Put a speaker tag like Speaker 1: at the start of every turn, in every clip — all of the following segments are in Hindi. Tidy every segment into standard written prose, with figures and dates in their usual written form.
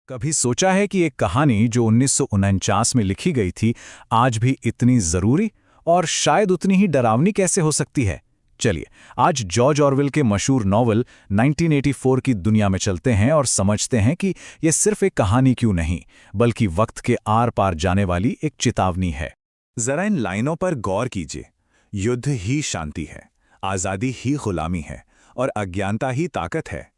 Speaker 1: कभी सोचा है कि एक कहानी जो 1949 में लिखी गई थी आज भी इतनी जरूरी और शायद उतनी ही डरावनी कैसे हो सकती है। चलिए आज जॉर्ज ऑरवेल के मशहूर नॉवल 1984 की दुनिया में चलते हैं और समझते हैं कि यह सिर्फ एक कहानी क्यों नहीं बल्कि वक्त के आर पार जाने वाली एक चेतावनी है।
Speaker 2: जरा इन लाइनों पर गौर कीजिए। युद्ध ही शांति है, आजादी ही गुलामी है और अज्ञानता ही ताकत है।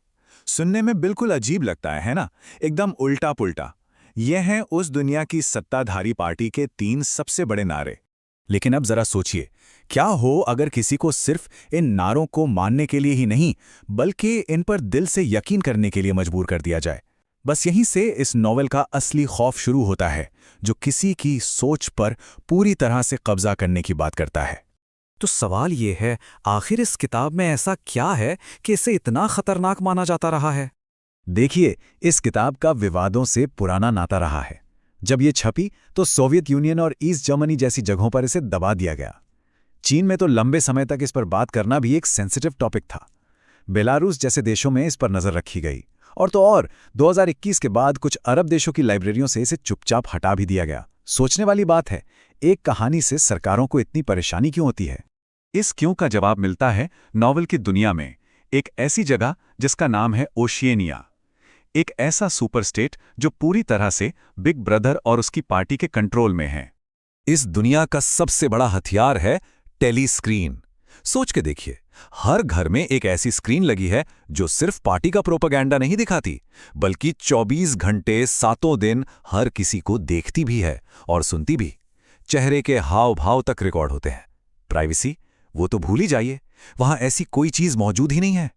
Speaker 2: सुनने में बिल्कुल अजीब लगता है ना? एकदम उल्टा पुल्टा। ये हैं उस दुनिया की सत्ताधारी पार्टी के 3 सबसे बड़े नारे।
Speaker 1: लेकिन अब जरा सोचिए, क्या हो अगर किसी को सिर्फ इन नारों को मानने के लिए ही नहीं बल्कि इन पर दिल से यकीन करने के लिए मजबूर कर दिया जाए। बस यहीं से इस नॉवेल का असली खौफ शुरू होता है, जो किसी की सोच पर पूरी तरह से कब्जा करने की बात करता है।
Speaker 3: तो सवाल ये है, आखिर इस किताब में ऐसा क्या है कि इसे इतना खतरनाक माना जाता रहा है?
Speaker 1: देखिए, इस किताब का विवादों से पुराना नाता रहा है। जब ये छपी तो सोवियत यूनियन और ईस्ट जर्मनी जैसी जगहों पर इसे दबा दिया गया। चीन में तो लंबे समय तक इस पर बात करना भी एक सेंसिटिव टॉपिक था। बेलारूस जैसे देशों में इस पर नजर रखी गई और 2021 के बाद कुछ अरब देशों की लाइब्रेरियों से इसे चुपचाप हटा भी दिया गया। सोचने वाली बात है, एक कहानी से सरकारों को इतनी परेशानी क्यों होती है?
Speaker 2: इस क्यों का जवाब मिलता है नॉवल की दुनिया में, एक ऐसी जगह जिसका नाम है ओशिएनिया। एक ऐसा सुपर स्टेट जो पूरी तरह से बिग ब्रदर और उसकी पार्टी के कंट्रोल में है।
Speaker 3: इस दुनिया का सबसे बड़ा हथियार है टेलीस्क्रीन। सोच के देखिए, हर घर में एक ऐसी स्क्रीन लगी है जो सिर्फ पार्टी का प्रोपेगेंडा नहीं दिखाती बल्कि 24 घंटे 7 दिन हर किसी को देखती भी है और सुनती भी। चेहरे के हाव भाव तक रिकॉर्ड होते हैं। प्राइवेसी वो तो भूल ही जाइए, वहां ऐसी कोई चीज मौजूद ही नहीं है।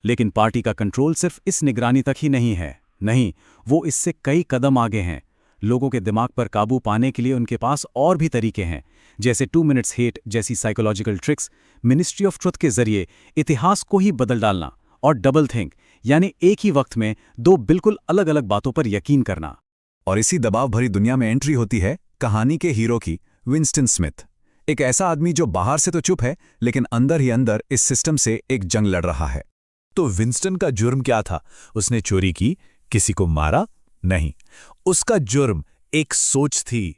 Speaker 1: लेकिन पार्टी का कंट्रोल सिर्फ इस निगरानी तक ही नहीं है। नहीं, वो इससे कई कदम आगे हैं। लोगों के दिमाग पर काबू पाने के लिए उनके पास और भी तरीके हैं, जैसे 2 मिनट्स हेट जैसी psychological tricks, ministry of truth के जरिए इतिहास को ही बदल डालना, और डबल थिंक यानी एक ही वक्त में 2 बिल्कुल अलग अलग बातों पर यकीन करना।
Speaker 2: और इसी दबाव भरी दुनिया में एंट्री होती है कहानी के हीरो की, विंस्टन स्मिथ। एक ऐसा आदमी जो बाहर से तो चुप है लेकिन अंदर ही अंदर इस सिस्टम से एक जंग लड़ रहा है।
Speaker 1: तो विंस्टन का जुर्म क्या था? उसने चोरी की, किसी को मारा? नहीं, उसका जुर्म एक सोच थी।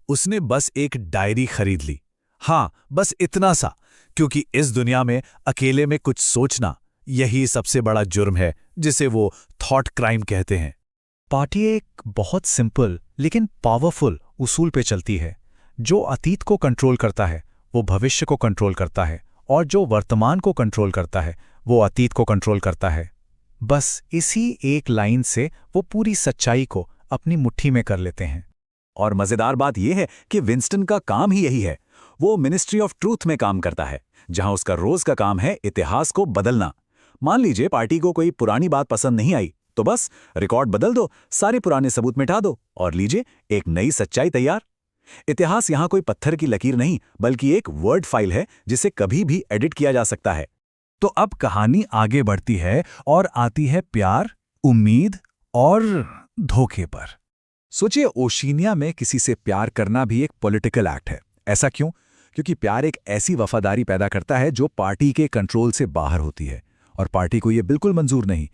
Speaker 1: उसने बस एक डायरी खरीद ली। हाँ, बस इतना सा, क्योंकि इस दुनिया में अकेले में कुछ सोचना यही सबसे बड़ा जुर्म है, जिसे वो थॉट क्राइम कहते हैं। पार्टी एक बहुत सिंपल लेकिन पावरफुल उसूल पे चलती है। जो अतीत को कंट्रोल करता है वो भविष्य को कंट्रोल करता है, और जो वर्तमान को कंट्रोल करता है वो अतीत को कंट्रोल करता है। बस इसी एक लाइन से वो पूरी सच्चाई को अपनी मुट्ठी में कर लेते हैं।
Speaker 2: और मजेदार बात यह है कि विंस्टन का काम ही यही है। वो मिनिस्ट्री ऑफ ट्रूथ में काम करता है, जहां उसका रोज का काम है इतिहास को बदलना। मान लीजिए पार्टी को कोई पुरानी बात पसंद नहीं आई तो बस रिकॉर्ड बदल दो, सारे पुराने सबूत मिटा दो और लीजिए एक नई सच्चाई तैयार। इतिहास यहां कोई पत्थर की लकीर नहीं बल्कि एक वर्ड फाइल है जिसे कभी भी एडिट किया जा सकता है।
Speaker 1: तो अब कहानी आगे बढ़ती है और आती है प्यार, उम्मीद और धोखे पर।
Speaker 2: सोचिए, ओशिनिया में किसी से प्यार करना भी एक पॉलिटिकल एक्ट है। ऐसा क्यों? क्योंकि प्यार एक ऐसी वफादारी पैदा करता है जो पार्टी के कंट्रोल से बाहर होती है, और पार्टी को यह बिल्कुल मंजूर नहीं।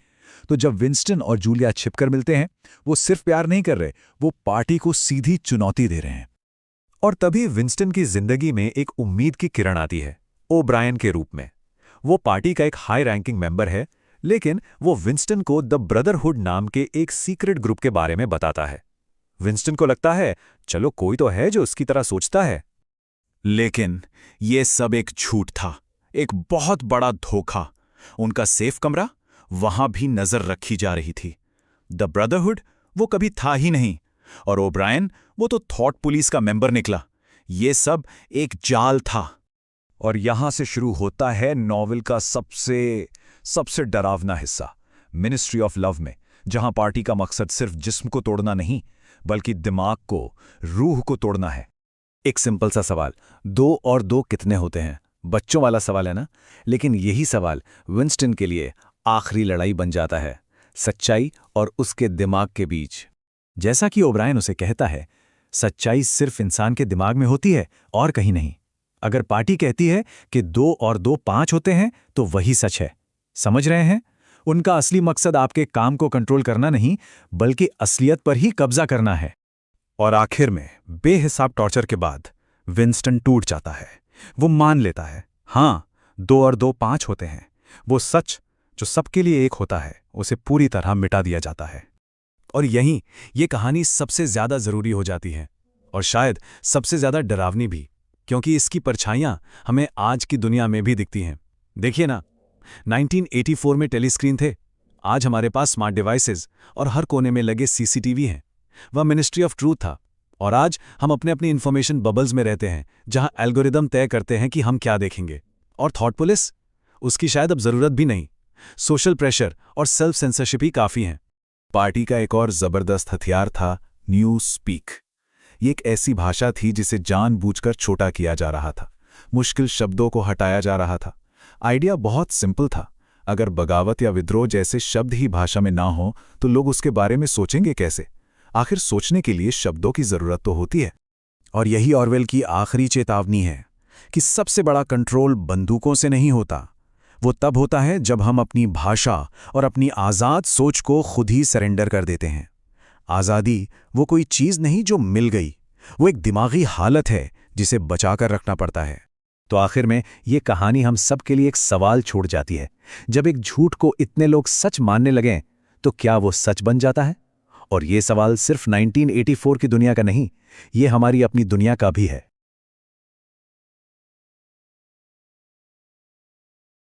Speaker 2: तो जब विंस्टन और जूलिया छिपकर मिलते हैं, वो सिर्फ प्यार नहीं कर रहे, वो पार्टी को सीधी चुनौती दे रहे हैं। और तभी विंस्टन की जिंदगी में एक उम्मीद की किरण आती है, ओब्रायन के रूप में। वो पार्टी का एक हाई रैंकिंग मेंबर है, लेकिन वो विंस्टन को द ब्रदरहुड नाम के एक सीक्रेट ग्रुप के बारे में बताता है। विंस्टन को लगता है चलो कोई तो है जो उसकी तरह सोचता है। लेकिन ये सब एक झूठ था, एक बहुत बड़ा धोखा। उनका सेफ कमरा, वहां भी नजर रखी जा रही थी। द ब्रदरहुड वो कभी था ही नहीं, और ओब्रायन वो तो थॉट पुलिस का मेंबर निकला। ये सब एक जाल था। और यहां से शुरू होता है नॉवेल का सबसे डरावना हिस्सा, मिनिस्ट्री ऑफ लव में, जहां पार्टी का मकसद सिर्फ जिस्म को तोड़ना नहीं बल्कि दिमाग को, रूह को तोड़ना है।
Speaker 1: एक सिंपल सा सवाल, 2 और 2 कितने होते हैं? बच्चों वाला सवाल है ना? लेकिन यही सवाल विंस्टन के लिए आखिरी लड़ाई बन जाता है, सच्चाई और उसके दिमाग के बीच। जैसा कि ओब्रायन उसे कहता है, सच्चाई सिर्फ इंसान के दिमाग में होती है और कहीं नहीं। अगर पार्टी कहती है कि 2 और 2 5 होते हैं तो वही सच है। समझ रहे हैं?
Speaker 2: उनका असली मकसद आपके काम को कंट्रोल करना नहीं, बल्कि असलियत पर ही कब्जा करना है।
Speaker 3: और आखिर में बेहिसाब टॉर्चर के बाद विंस्टन टूट जाता है। वो मान लेता है, हाँ, 2 और 2 5 होते हैं। वो सच जो सबके लिए एक होता है, उसे पूरी तरह मिटा दिया जाता है।
Speaker 1: और यहीं ये कहानी सबसे ज्यादा जरूरी हो जाती है, और शायद सबसे ज्यादा डरावनी भी, क्योंकि इसकी परछाइयां हमें आज की दुनिया में भी दिखती हैं। देखिए ना, 1984 में टेलीस्क्रीन थे, आज हमारे पास स्मार्ट डिवाइसेस और हर कोने में लगे सीसीटीवी हैं। वह मिनिस्ट्री ऑफ ट्रूथ था, और आज हम अपने अपनी इंफॉर्मेशन बबल्स में रहते हैं, जहां एल्गोरिदम तय करते हैं कि हम क्या देखेंगे। और थॉट पुलिस, उसकी शायद अब जरूरत भी नहीं। सोशल प्रेशर और सेल्फ सेंसरशिप ही काफी हैं।
Speaker 3: पार्टी का एक और जबरदस्त हथियार था न्यूज स्पीक। ये एक ऐसी भाषा थी जिसे जानबूझकर छोटा किया जा रहा था, मुश्किल शब्दों को हटाया जा रहा था। आइडिया बहुत सिंपल था, अगर बगावत या विद्रोह जैसे शब्द ही भाषा में ना हो तो लोग उसके बारे में सोचेंगे कैसे? आखिर सोचने के लिए शब्दों की जरूरत तो होती है।
Speaker 1: और यही ऑरवेल की आखिरी चेतावनी है कि सबसे बड़ा कंट्रोल बंदूकों से नहीं होता, वो तब होता है जब हम अपनी भाषा और अपनी आज़ाद सोच को खुद ही सरेंडर कर देते हैं। आज़ादी वो कोई चीज़ नहीं जो मिल गई, वो एक दिमागी हालत है जिसे बचाकर रखना पड़ता है।
Speaker 2: तो आखिर में ये कहानी हम सब के लिए एक सवाल छोड़ जाती है। जब एक झूठ को इतने लोग सच मानने लगें, तो क्या वो सच बन जाता है? और ये सवाल सिर्फ 1984 की दुनिया का नहीं, ये हमारी अपनी दुनिया का भी है।